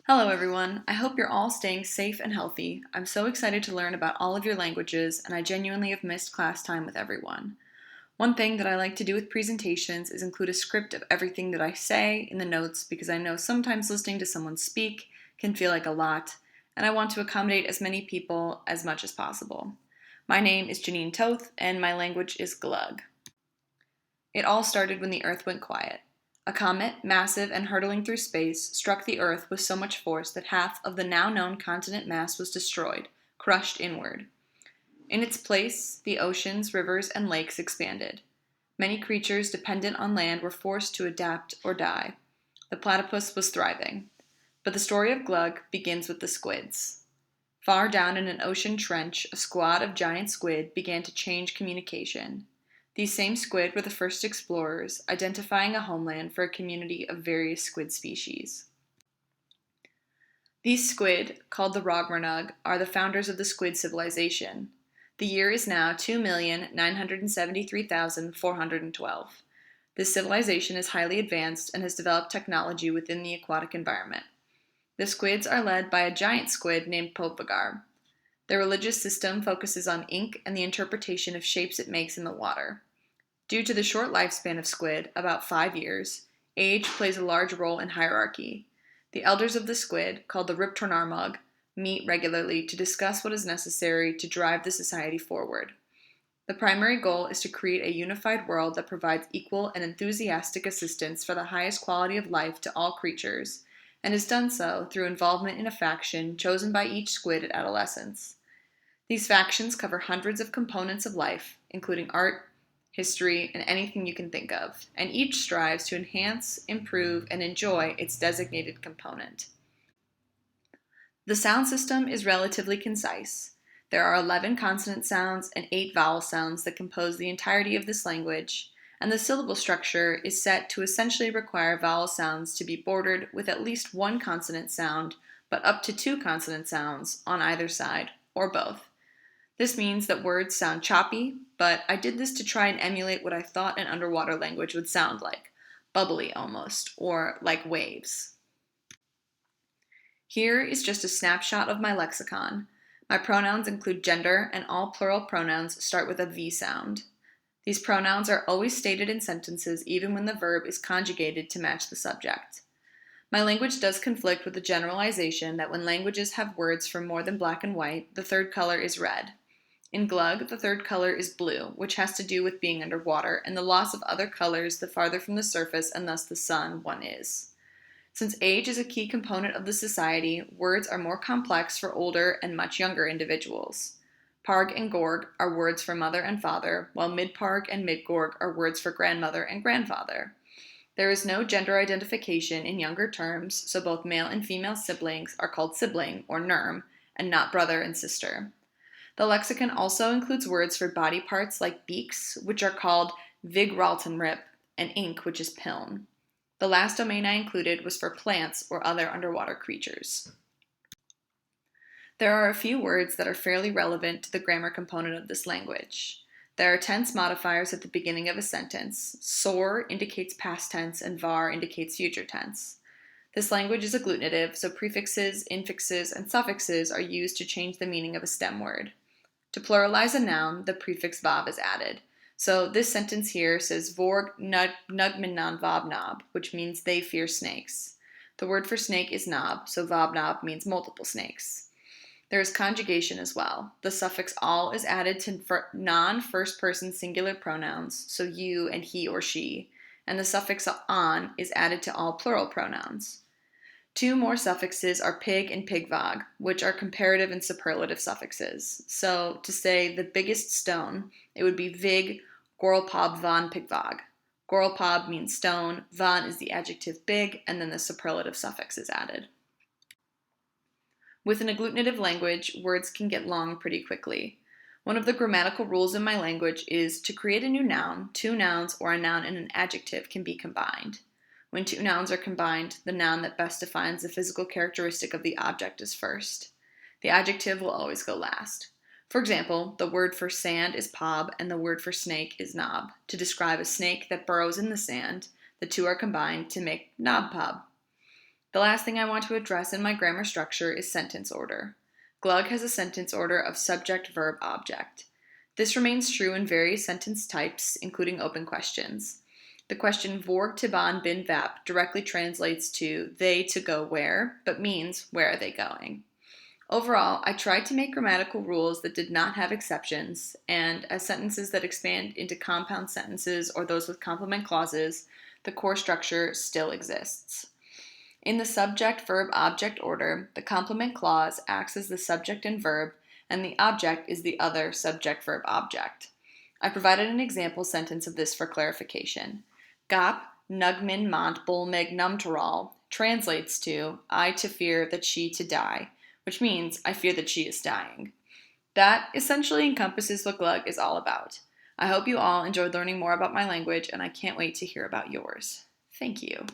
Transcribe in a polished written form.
Hello everyone, I hope you're all staying safe and healthy. I'm so excited to learn about all of your languages, and I genuinely have missed class time with everyone. One thing that I like to do with presentations is include a script of everything that I say in the notes because I know sometimes listening to someone speak can feel like a lot, and I want to accommodate as many people as much as possible. My name is Janine Toth, and my language is Glug. It all started when the Earth went quiet. A comet, massive and hurtling through space, struck the Earth with so much force that half of the now known continent mass was destroyed, crushed inward. In its place, the oceans, rivers, and lakes expanded. Many creatures dependent on land were forced to adapt or die. The platypus was thriving. But the story of Glug begins with the squids. Far down in an ocean trench, a squad of giant squid began to change communication. These same squid were the first explorers, identifying a homeland for a community of various squid species. These squid, called the Rogmarnug, are the founders of the squid civilization. The year is now 2,973,412. This civilization is highly advanced and has developed technology within the aquatic environment. The squids are led by a giant squid named Povvagar. Their religious system focuses on ink and the interpretation of shapes it makes in the water. Due to the short lifespan of squid, about 5 years, age plays a large role in hierarchy. The elders of the squid, called the Riptornarmug, meet regularly to discuss what is necessary to drive the society forward. The primary goal is to create a unified world that provides equal and enthusiastic assistance for the highest quality of life to all creatures, and is done so through involvement in a faction chosen by each squid at adolescence. These factions cover hundreds of components of life, including art, history, and anything you can think of, and each strives to enhance, improve, and enjoy its designated component. The sound system is relatively concise. There are 11 consonant sounds and 8 vowel sounds that compose the entirety of this language, and the syllable structure is set to essentially require vowel sounds to be bordered with at least one consonant sound, but up to 2 consonant sounds on either side, or both. This means that words sound choppy, but I did this to try and emulate what I thought an underwater language would sound like, bubbly almost, or like waves. Here is just a snapshot of my lexicon. My pronouns include gender, and all plural pronouns start with a V sound. These pronouns are always stated in sentences even when the verb is conjugated to match the subject. My language does conflict with the generalization that when languages have words for more than black and white, the third color is red. In Glug, the third color is blue, which has to do with being underwater and the loss of other colors the farther from the surface and thus the sun one is. Since age is a key component of the society, words are more complex for older and much younger individuals. Parg and Gorg are words for mother and father, while Midparg and Midgorg are words for grandmother and grandfather. There is no gender identification in younger terms, so both male and female siblings are called sibling, or nerm, and not brother and sister. The lexicon also includes words for body parts like beaks, which are called vigraltenrip, and ink, which is piln. The last domain I included was for plants or other underwater creatures. There are a few words that are fairly relevant to the grammar component of this language. There are tense modifiers at the beginning of a sentence. Sor indicates past tense and var indicates future tense. This language is agglutinative, so prefixes, infixes, and suffixes are used to change the meaning of a stem word. To pluralize a noun, the prefix vav is added. So this sentence here says Vorg nugminan vabnob, which means they fear snakes. The word for snake is knob, so vabnob means multiple snakes. There is conjugation as well. The suffix al is added to non-first person singular pronouns, so you and he or she, and the suffix on is added to all plural pronouns. 2 more suffixes are pig and pigvag, which are comparative and superlative suffixes. So to say the biggest stone, it would be vig gorlpab van pigvag. Gorlpab means stone, van is the adjective big, and then the superlative suffix is added. With an agglutinative language, words can get long pretty quickly. One of the grammatical rules in my language is to create a new noun, 2 nouns or a noun and an adjective can be combined. When 2 nouns are combined, the noun that best defines the physical characteristic of the object is first. The adjective will always go last. For example, the word for sand is pob and the word for snake is knob. To describe a snake that burrows in the sand, the 2 are combined to make knob pob. The last thing I want to address in my grammar structure is sentence order. Glug has a sentence order of subject, verb, object. This remains true in various sentence types, including open questions. The question "Hvor til ban bin vap" directly translates to "they to go where," but means "where are they going?" Overall, I tried to make grammatical rules that did not have exceptions, and as sentences that expand into compound sentences or those with complement clauses, the core structure still exists. In the subject, verb, object order, the complement clause acts as the subject and verb, and the object is the other subject, verb, object. I provided an example sentence of this for clarification. Gap nugmin mont bolmeg numteral translates to "I to fear that she to die," which means I fear that she is dying. That essentially encompasses what Glug is all about. I hope you all enjoyed learning more about my language, and I can't wait to hear about yours. Thank you.